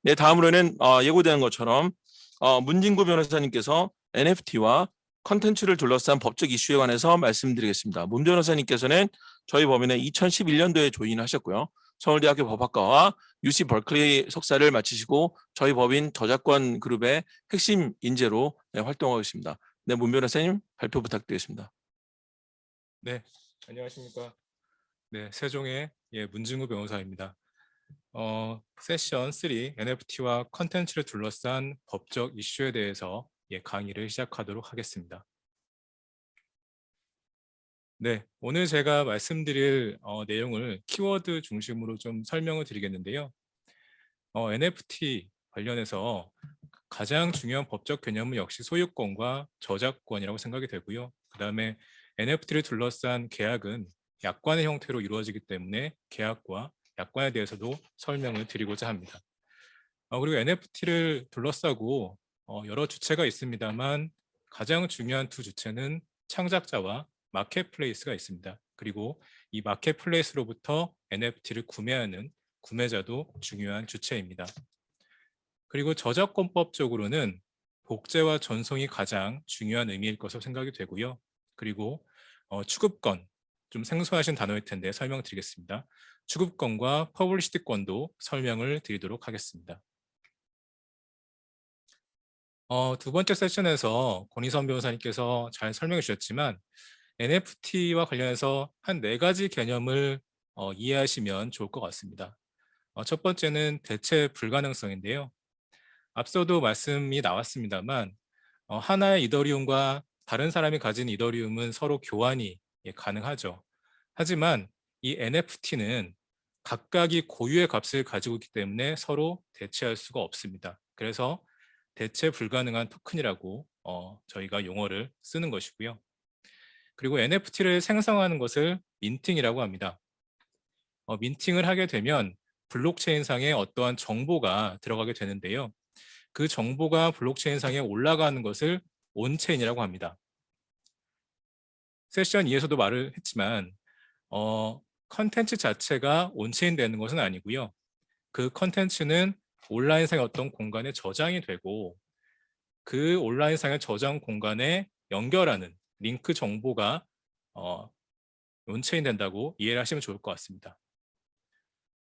네, 다음으로는 예고된 것처럼 문진구 변호사님께서 NFT와 컨텐츠를 둘러싼 법적 이슈에 관해서 말씀드리겠습니다. 문 변호사님께서는 저희 법인에 2011년도에 조인하셨고요. 서울대학교 법학과와 UC 버클리 석사를 마치시고 저희 법인 저작권 그룹의 핵심 인재로 활동하고 있습니다. 네, 문 변호사님 발표 부탁드리겠습니다. 네, 안녕하십니까. 네, 세종의 문진구 변호사입니다. 세션 3 NFT와 컨텐츠를 둘러싼 법적 이슈에 대해서 강의를 시작하도록 하겠습니다. 네, 오늘 제가 말씀드릴 내용을 키워드 중심으로 좀 설명을 드리겠는데요. NFT 관련해서 가장 중요한 법적 개념은 역시 소유권과 저작권이라고 생각이 되고요. 그 다음에 NFT를 둘러싼 계약은 약관의 형태로 이루어지기 때문에 계약과 약관에 대해서도 설명을 드리고자 합니다. 그리고 NFT를 둘러싸고 여러 주체가 있습니다만 가장 중요한 두 주체는 창작자와 마켓플레이스가 있습니다. 그리고 이 마켓플레이스로부터 NFT를 구매하는 구매자도 중요한 주체입니다. 그리고 저작권법적으로는 복제와 전송이 가장 중요한 의미일 것으로 생각이 되고요. 그리고 취급권, 좀 생소하신 단어일 텐데 설명드리겠습니다. 취급권과 퍼블리시티권도 설명을 드리도록 하겠습니다. 두 번째 세션에서 권희선 변호사님께서 잘 설명해 주셨지만 NFT와 관련해서 한 4가지 개념을 이해하시면 좋을 것 같습니다. 첫 번째는 대체 불가능성인데요. 앞서도 말씀이 나왔습니다만 하나의 이더리움과 다른 사람이 가진 이더리움은 서로 교환이 가능하죠. 하지만 이 NFT는 각각이 고유의 값을 가지고 있기 때문에 서로 대체할 수가 없습니다. 그래서 대체 불가능한 토큰이라고 저희가 용어를 쓰는 것이고요. 그리고 NFT를 생성하는 것을 민팅이라고 합니다. 민팅을 하게 되면 블록체인상에 어떠한 정보가 들어가게 되는데요. 그 정보가 블록체인상에 올라가는 것을 온체인이라고 합니다. 세션 2에서도 말을 했지만 컨텐츠 자체가 온체인 되는 것은 아니고요. 그 컨텐츠는 온라인상의 어떤 공간에 저장이 되고 그 온라인상의 저장 공간에 연결하는 링크 정보가 온체인 된다고 이해를 하시면 좋을 것 같습니다.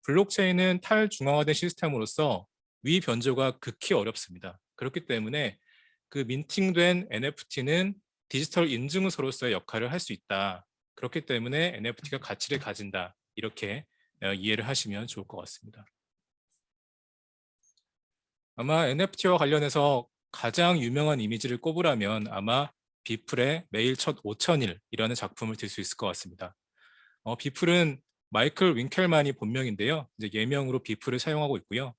블록체인은 탈중앙화된 시스템으로서 위 변조가 극히 어렵습니다. 그렇기 때문에 그 민팅된 NFT는 디지털 인증서로서의 역할을 할 수 있다. 그렇기 때문에 NFT가 가치를 가진다. 이렇게 이해를 하시면 좋을 것 같습니다. 아마 NFT와 관련해서 가장 유명한 이미지를 꼽으라면 아마 비플의 매일 첫 5,000일이라는 작품을 들 수 있을 것 같습니다. 비플은 마이클 윙켈만이 본명인데요. 이제 예명으로 비플을 사용하고 있고요.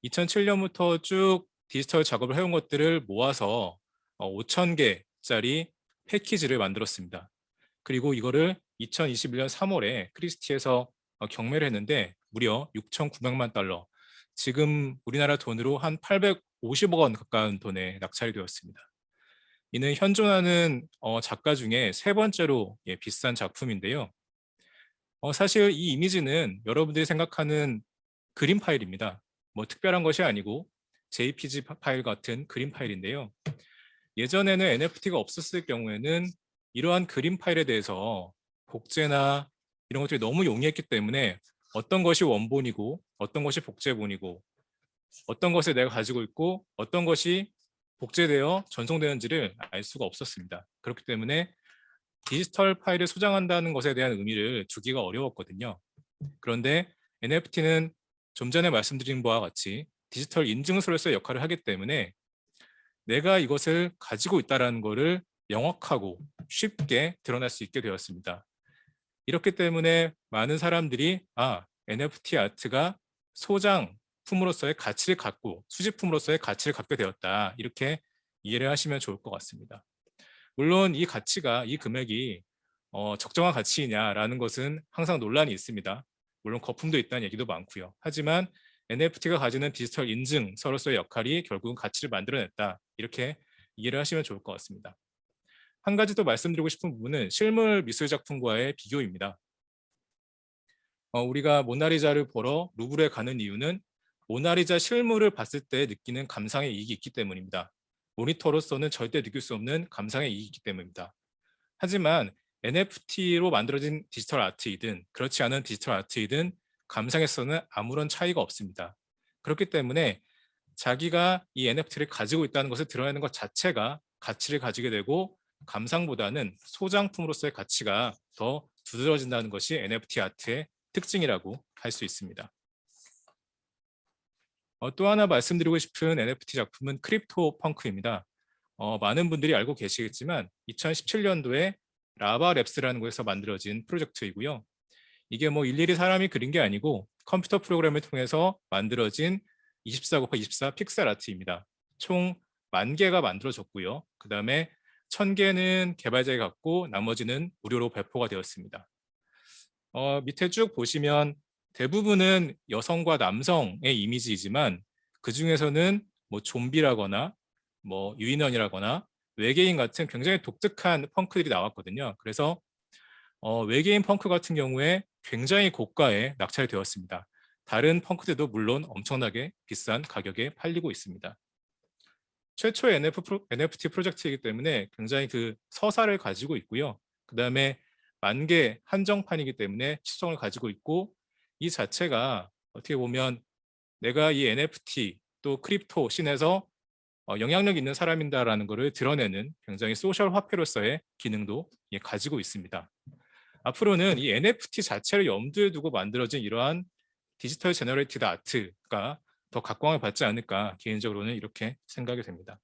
2007년부터 쭉 디지털 작업을 해온 것들을 모아서 5,000개짜리 패키지를 만들었습니다. 그리고 이거를 2021년 3월에 크리스티에서 경매를 했는데 무려 6,900만 달러, 지금 우리나라 돈으로 한 850억 원 가까운 돈에 낙찰이 되었습니다. 이는 현존하는 작가 중에 3번째로 비싼 작품인데요. 사실 이 이미지는 여러분들이 생각하는 그림 파일입니다. 뭐 특별한 것이 아니고 JPG 파일 같은 그림 파일인데요. 예전에는 NFT가 없었을 경우에는 이러한 그림 파일에 대해서 복제나 이런 것들이 너무 용이했기 때문에 어떤 것이 원본이고 어떤 것이 복제본이고 어떤 것을 내가 가지고 있고 어떤 것이 복제되어 전송되는지를 알 수가 없었습니다. 그렇기 때문에 디지털 파일을 소장한다는 것에 대한 의미를 두기가 어려웠거든요. 그런데 NFT는 좀 전에 말씀드린 바와 같이 디지털 인증서로서의 역할을 하기 때문에 내가 이것을 가지고 있다는 것을 명확하고 쉽게 드러날 수 있게 되었습니다. 이렇기 때문에 많은 사람들이 NFT 아트가 소장품으로서의 가치를 갖고 수집품으로서의 가치를 갖게 되었다. 이렇게 이해를 하시면 좋을 것 같습니다. 물론 이 가치가, 이 금액이 적정한 가치이냐라는 것은 항상 논란이 있습니다. 물론 거품도 있다는 얘기도 많고요. 하지만 NFT가 가지는 디지털 인증서로서의 역할이 결국은 가치를 만들어냈다. 이렇게 이해를 하시면 좋을 것 같습니다. 한 가지 더 말씀드리고 싶은 부분은 실물 미술 작품과의 비교입니다. 우리가 모나리자를 보러 루브르에 가는 이유는 모나리자 실물을 봤을 때 느끼는 감상의 이익이 있기 때문입니다. 모니터로서는 절대 느낄 수 없는 감상의 이익이 있기 때문입니다. 하지만 NFT로 만들어진 디지털 아트이든 그렇지 않은 디지털 아트이든 감상에서는 아무런 차이가 없습니다. 그렇기 때문에 자기가 이 NFT를 가지고 있다는 것을 드러내는 것 자체가 가치를 가지게 되고 감상보다는 소장품으로서의 가치가 더 두드러진다는 것이 NFT 아트의 특징이라고 할 수 있습니다. 또 하나 말씀드리고 싶은 NFT 작품은 크립토 펑크입니다. 많은 분들이 알고 계시겠지만 2017년도에 라바랩스라는 곳에서 만들어진 프로젝트이고요. 이게 뭐 일일이 사람이 그린 게 아니고 컴퓨터 프로그램을 통해서 만들어진 24x24 픽셀 아트입니다. 총 10,000개가 만들어졌고요. 그 다음에 1,000개는 개발자가 갖고 나머지는 무료로 배포가 되었습니다. 밑에 쭉 보시면 대부분은 여성과 남성의 이미지이지만 그 중에서는 뭐 좀비라거나 뭐 유인원이라거나 외계인 같은 굉장히 독특한 펑크들이 나왔거든요. 그래서 외계인 펑크 같은 경우에 굉장히 고가에 낙찰되었습니다. 다른 펑크들도 물론 엄청나게 비싼 가격에 팔리고 있습니다. 최초의 NFT 프로젝트이기 때문에 굉장히 그 서사를 가지고 있고요. 그 다음에 10,000개 한정판이기 때문에 시성을 가지고 있고 이 자체가 어떻게 보면 내가 이 NFT 또 크립토 씬에서 영향력 있는 사람인다라는 것을 드러내는 굉장히 소셜 화폐로서의 기능도 가지고 있습니다. 앞으로는 이 NFT 자체를 염두에 두고 만들어진 이러한 디지털 제너레이티드 아트가 더 각광을 받지 않을까 개인적으로는 이렇게 생각이 됩니다.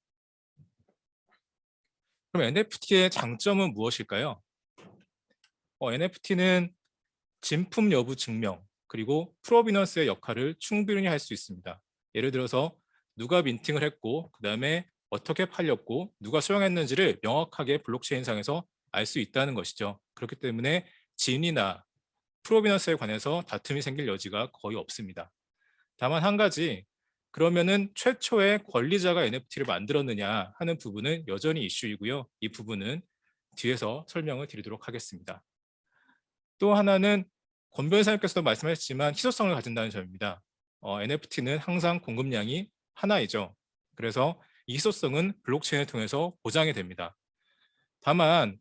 그럼 NFT의 장점은 무엇일까요? NFT는 진품 여부 증명 그리고 프로비넌스의 역할을 충분히 할 수 있습니다. 예를 들어서 누가 민팅을 했고 그 다음에 어떻게 팔렸고 누가 수령했는지를 명확하게 블록체인상에서 알 수 있다는 것이죠. 그렇기 때문에 진위나 프로비넌스에 관해서 다툼이 생길 여지가 거의 없습니다. 다만 한 가지, 그러면은 최초의 권리자가 NFT를 만들었느냐 하는 부분은 여전히 이슈이고요. 이 부분은 뒤에서 설명을 드리도록 하겠습니다. 또 하나는 권 변호사님께서도 말씀하셨지만 희소성을 가진다는 점입니다. NFT는 항상 공급량이 하나이죠. 그래서 이 희소성은 블록체인을 통해서 보장이 됩니다. 다만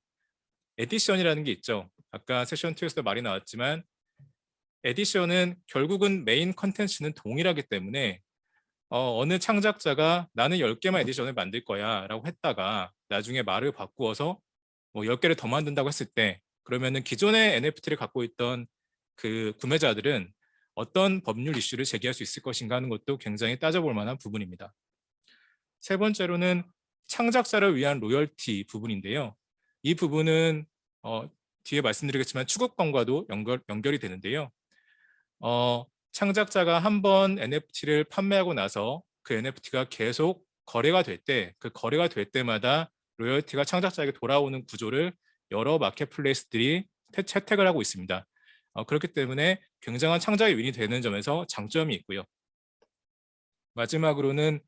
에디션이라는 게 있죠. 아까 세션 2에서도 말이 나왔지만 에디션은 결국은 메인 컨텐츠는 동일하기 때문에 어느 창작자가 나는 10개만 에디션을 만들 거야 라고 했다가 나중에 말을 바꾸어서 뭐 10개를 더 만든다고 했을 때 그러면은 기존의 NFT를 갖고 있던 그 구매자들은 어떤 법률 이슈를 제기할 수 있을 것인가 하는 것도 굉장히 따져볼 만한 부분입니다. 세 번째로는 창작자를 위한 로열티 부분인데요. 이 부분은 뒤에 말씀드리겠지만 추구권과도 연결이 되는데요. 창작자가 한번 NFT를 판매하고 나서 그 NFT가 계속 거래가 될 때, 그 거래가 될 때마다 로열티가 창작자에게 돌아오는 구조를 여러 마켓플레이스들이 채택을 하고 있습니다. 그렇기 때문에 굉장한 창작의 요인이 되는 점에서 장점이 있고요. 마지막으로는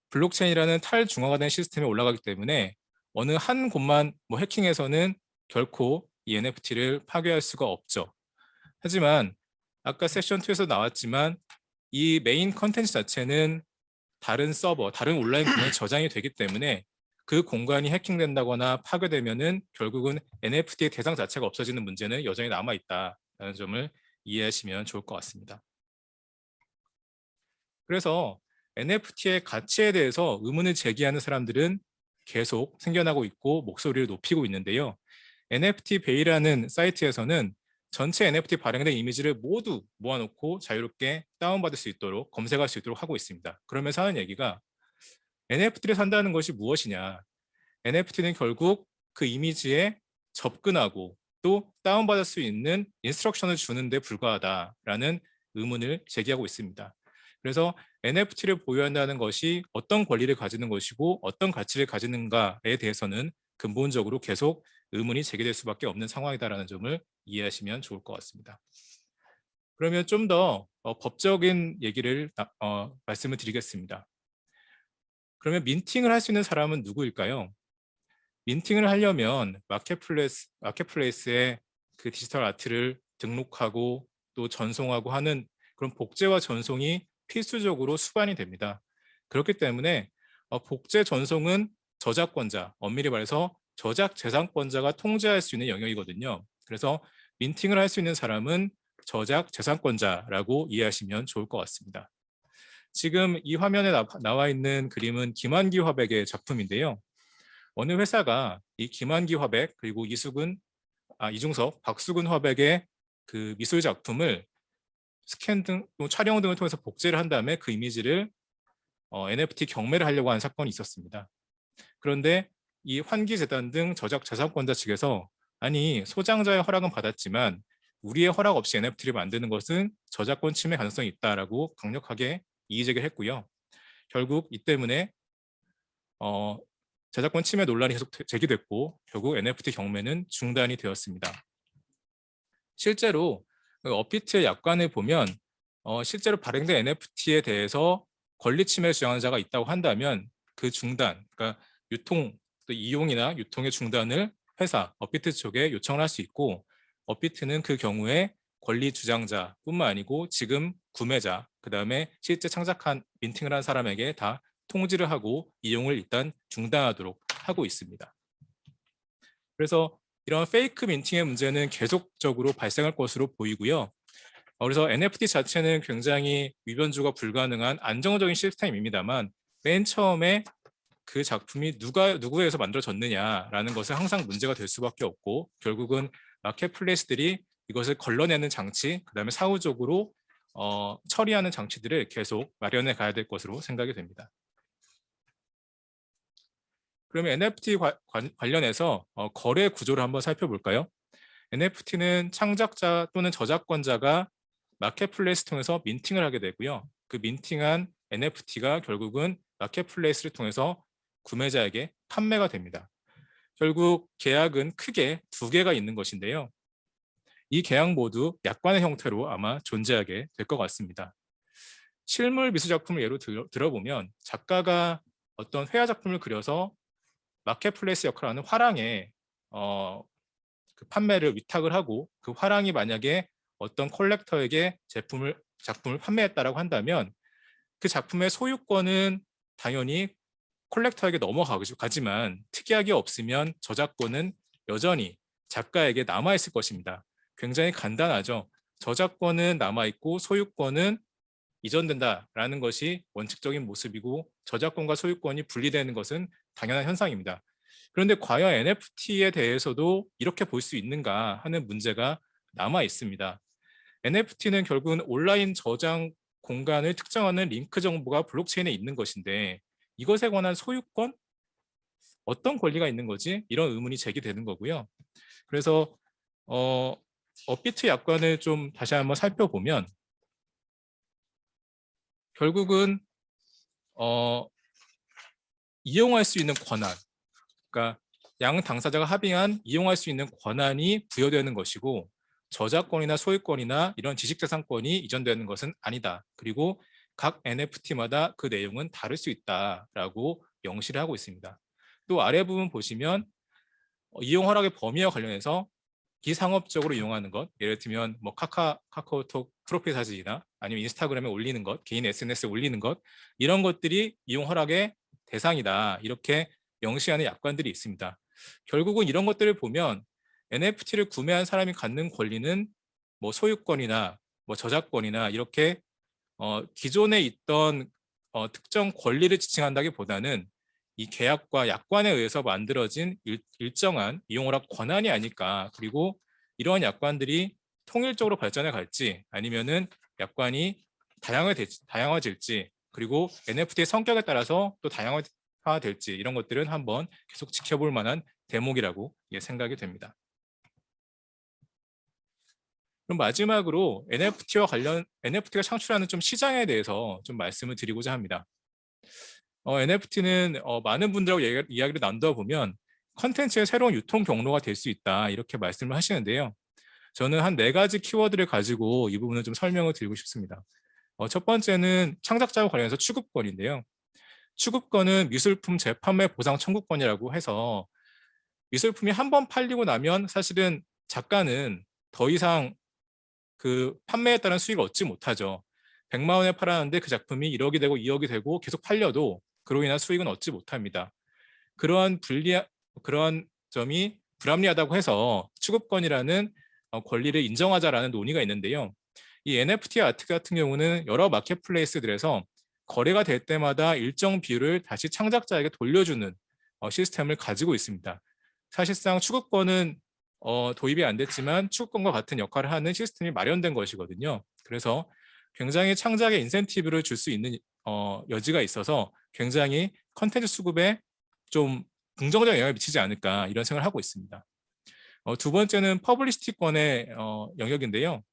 블록체인이라는 탈중앙화된 시스템에 올라가기 때문에 어느 한 곳만 뭐 해킹해서는 결코 이 NFT를 파괴할 수가 없죠. 하지만 아까 세션 2에서 나왔지만 이 메인 컨텐츠 자체는 다른 서버, 다른 온라인 공간에 저장이 되기 때문에 그 공간이 해킹된다거나 파괴되면은 결국은 NFT의 대상 자체가 없어지는 문제는 여전히 남아있다는 점을 이해하시면 좋을 것 같습니다. 그래서 NFT의 가치에 대해서 의문을 제기하는 사람들은 계속 생겨나고 있고 목소리를 높이고 있는데요. NFT 베이라는 사이트에서는 전체 NFT 발행된 이미지를 모두 모아놓고 자유롭게 다운받을 수 있도록 검색할 수 있도록 하고 있습니다. 그러면서 하는 얘기가 NFT를 산다는 것이 무엇이냐. NFT는 결국 그 이미지에 접근하고 또 다운받을 수 있는 인스트럭션을 주는 데 불과하다라는 의문을 제기하고 있습니다. 그래서 NFT를 보유한다는 것이 어떤 권리를 가지는 것이고 어떤 가치를 가지는가에 대해서는 근본적으로 계속 의문이 제기될 수밖에 없는 상황이다라는 점을 이해하시면 좋을 것 같습니다. 그러면 좀 더 법적인 얘기를 말씀을 드리겠습니다. 그러면 민팅을 할 수 있는 사람은 누구일까요? 민팅을 하려면 마켓플레이스에 그 디지털 아트를 등록하고 또 전송하고 하는 그런 복제와 전송이 필수적으로 수반이 됩니다. 그렇기 때문에 복제 전송은 저작권자, 엄밀히 말해서 저작 재산권자가 통제할 수 있는 영역이거든요. 그래서 민팅을 할 수 있는 사람은 저작 재산권자라고 이해하시면 좋을 것 같습니다. 지금 이 화면에 나와 있는 그림은 김한기 화백의 작품인데요. 어느 회사가 이 김한기 화백 그리고 이중섭, 박수근 화백의 그 미술 작품을 스캔 등 촬영 등을 통해서 복제를 한 다음에 그 이미지를 NFT 경매를 하려고 하는 사건이 있었습니다. 그런데 이 환기재단 등 저작 재산권자 측에서 아니 소장자의 허락은 받았지만 우리의 허락 없이 NFT를 만드는 것은 저작권 침해 가능성이 있다라고 강력하게 이의제기를 했고요. 결국 이 때문에 저작권 침해 논란이 계속 제기됐고 결국 NFT 경매는 중단이 되었습니다. 실제로 업비트의 약관을 보면 실제로 발행된 NFT에 대해서 권리 침해를 주장하는 자가 있다고 한다면 그 중단, 그러니까 유통, 또 이용이나 유통의 중단을 회사, 업비트 쪽에 요청을 할 수 있고 업비트는 그 경우에 권리 주장자뿐만 아니고 지금 구매자, 그 다음에 실제 창작한 민팅을 한 사람에게 다 통지를 하고 이용을 일단 중단하도록 하고 있습니다. 그래서 이런 페이크 민팅의 문제는 계속적으로 발생할 것으로 보이고요. 그래서 NFT 자체는 굉장히 위변조가 불가능한 안정적인 시스템입니다만 맨 처음에 그 작품이 누구에서 만들어졌느냐라는 것은 항상 문제가 될 수밖에 없고 결국은 마켓플레이스들이 이것을 걸러내는 장치, 그다음에 사후적으로 처리하는 장치들을 계속 마련해 가야 될 것으로 생각이 됩니다. 그러면 NFT 관련해서 거래 구조를 한번 살펴볼까요? NFT는 창작자 또는 저작권자가 마켓플레이스 통해서 민팅을 하게 되고요. 그 민팅한 NFT가 결국은 마켓플레이스를 통해서 구매자에게 판매가 됩니다. 결국 계약은 크게 두 개가 있는 것인데요. 이 계약 모두 약관의 형태로 아마 존재하게 될 것 같습니다. 실물 미술 작품을 예로 들어보면 작가가 어떤 회화 작품을 그려서 마켓플레이스 역할을 하는 화랑에 그 판매를 위탁을 하고 그 화랑이 만약에 어떤 컬렉터에게 작품을 판매했다라고 한다면 그 작품의 소유권은 당연히 컬렉터에게 넘어가지만 특이하게 없으면 저작권은 여전히 작가에게 남아있을 것입니다. 굉장히 간단하죠. 저작권은 남아있고 소유권은 이전된다라는 것이 원칙적인 모습이고 저작권과 소유권이 분리되는 것은 당연한 현상입니다. 그런데 과연 NFT에 대해서도 이렇게 볼 수 있는가 하는 문제가 남아 있습니다. NFT는 결국은 온라인 저장 공간을 특정하는 링크 정보가 블록체인에 있는 것인데 이것에 관한 소유권? 어떤 권리가 있는 거지? 이런 의문이 제기되는 거고요. 그래서 업비트 약관을 좀 다시 한번 살펴보면 결국은 이용할 수 있는 권한, 그러니까 양 당사자가 합의한 이용할 수 있는 권한이 부여되는 것이고 저작권이나 소유권이나 이런 지식재산권이 이전되는 것은 아니다. 그리고 각 NFT마다 그 내용은 다를 수 있다라고 명시를 하고 있습니다. 또 아래 부분 보시면 이용 허락의 범위와 관련해서 비상업적으로 이용하는 것, 예를 들면 뭐 카카오톡 프로필 사진이나 아니면 인스타그램에 올리는 것, 개인 SNS에 올리는 것, 이런 것들이 이용 허락의 대상이다. 이렇게 명시하는 약관들이 있습니다. 결국은 이런 것들을 보면 NFT를 구매한 사람이 갖는 권리는 뭐 소유권이나 뭐 저작권이나 이렇게 기존에 있던 특정 권리를 지칭한다기보다는 이 계약과 약관에 의해서 만들어진 일정한 이용허락 권한이 아닐까. 그리고 이러한 약관들이 통일적으로 발전해 갈지 아니면은 약관이 다양화질지 그리고 NFT의 성격에 따라서 또 다양화될지 이런 것들은 한번 계속 지켜볼 만한 대목이라고 생각이 됩니다. 그럼 마지막으로 NFT가 창출하는 좀 시장에 대해서 좀 말씀을 드리고자 합니다. NFT는 많은 분들하고 이야기를 나누다 보면 컨텐츠의 새로운 유통 경로가 될 수 있다 이렇게 말씀을 하시는데요. 저는 한 4가지 키워드를 가지고 이 부분을 좀 설명을 드리고 싶습니다. 첫 번째는 창작자와 관련해서 취급권인데요. 취급권은 미술품 재판매 보상 청구권이라고 해서 미술품이 한 번 팔리고 나면 사실은 작가는 더 이상 그 판매에 따른 수익을 얻지 못하죠. 100만 원에 팔았는데 그 작품이 1억이 되고 2억이 되고 계속 팔려도 그로 인한 수익은 얻지 못합니다. 그러한 점이 불합리하다고 해서 취급권이라는 권리를 인정하자라는 논의가 있는데요. 이 NFT 아트 같은 경우는 여러 마켓플레이스들에서 거래가 될 때마다 일정 비율을 다시 창작자에게 돌려주는 시스템을 가지고 있습니다. 사실상 취급권은 도입이 안 됐지만 취급권과 같은 역할을 하는 시스템이 마련된 것이거든요. 그래서 굉장히 창작의 인센티브를 줄 수 있는 여지가 있어서 굉장히 컨텐츠 수급에 좀 긍정적인 영향을 미치지 않을까 이런 생각을 하고 있습니다. 두 번째는 퍼블리시티권의 영역인데요.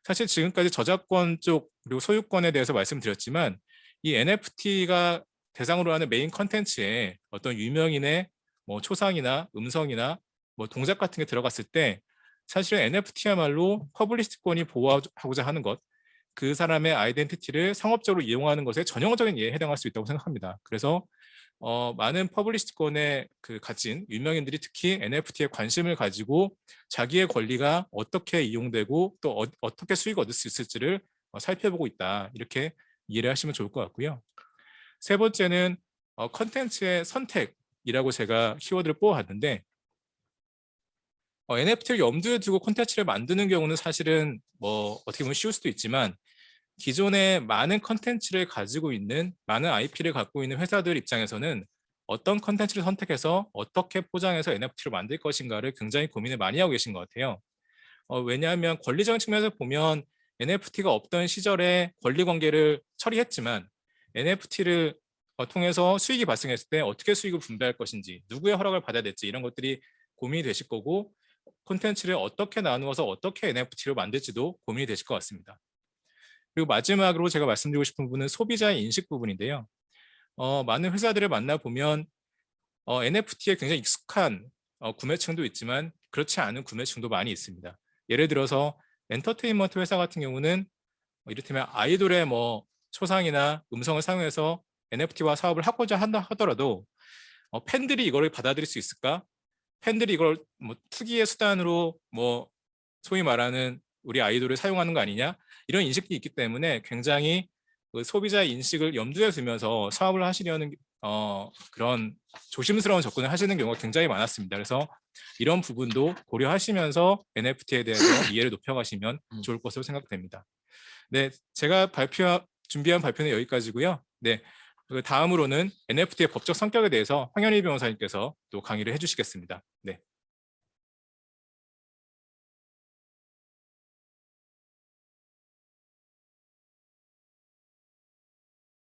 사실 지금까지 저작권 쪽 그리고 소유권에 대해서 말씀드렸지만 이 NFT가 대상으로 하는 메인 컨텐츠에 어떤 유명인의 뭐 초상이나 음성이나 뭐 동작 같은 게 들어갔을 때 사실은 NFT야말로 퍼블리시티권이 보호하고자 하는 것, 그 사람의 아이덴티티를 상업적으로 이용하는 것에 전형적인 예에 해당할 수 있다고 생각합니다. 그래서 많은 퍼블리시티권에 가진 유명인들이 특히 NFT에 관심을 가지고 자기의 권리가 어떻게 이용되고 또 어떻게 수익을 얻을 수 있을지를 살펴보고 있다. 이렇게 이해를 하시면 좋을 것 같고요. 세 번째는 컨텐츠의 선택이라고 제가 키워드를 뽑아봤는데 NFT를 염두에 두고 콘텐츠를 만드는 경우는 사실은 뭐 어떻게 보면 쉬울 수도 있지만 기존에 많은 컨텐츠를 가지고 있는 많은 IP를 갖고 있는 회사들 입장에서는 어떤 컨텐츠를 선택해서 어떻게 포장해서 NFT를 만들 것인가를 굉장히 고민을 많이 하고 계신 것 같아요. 왜냐하면 권리적인 측면에서 보면 NFT가 없던 시절에 권리 관계를 처리했지만 NFT를 통해서 수익이 발생했을 때 어떻게 수익을 분배할 것인지 누구의 허락을 받아야 될지 이런 것들이 고민이 되실 거고 콘텐츠를 어떻게 나누어서 어떻게 NFT로 만들지도 고민이 되실 것 같습니다. 그리고 마지막으로 제가 말씀드리고 싶은 부분은 소비자의 인식 부분인데요. 많은 회사들을 만나보면 NFT에 굉장히 익숙한 구매층도 있지만 그렇지 않은 구매층도 많이 있습니다. 예를 들어서 엔터테인먼트 회사 같은 경우는 이를테면 아이돌의 뭐 초상이나 음성을 사용해서 NFT와 사업을 하고자 한다 하더라도 팬들이 이거를 받아들일 수 있을까? 팬들이 이걸 뭐 투기의 수단으로 뭐 소위 말하는 우리 아이돌을 사용하는 거 아니냐? 이런 인식이 있기 때문에 굉장히 그 소비자의 인식을 염두에 두면서 사업을 하시려는 그런 조심스러운 접근을 하시는 경우가 굉장히 많았습니다. 그래서 이런 부분도 고려하시면서 NFT에 대해서 이해를 높여가시면 좋을 것으로 생각됩니다. 네, 제가 준비한 발표는 여기까지고요. 네, 다음으로는 NFT의 법적 성격에 대해서 황현희 변호사님께서 또 강의를 해주시겠습니다. 네.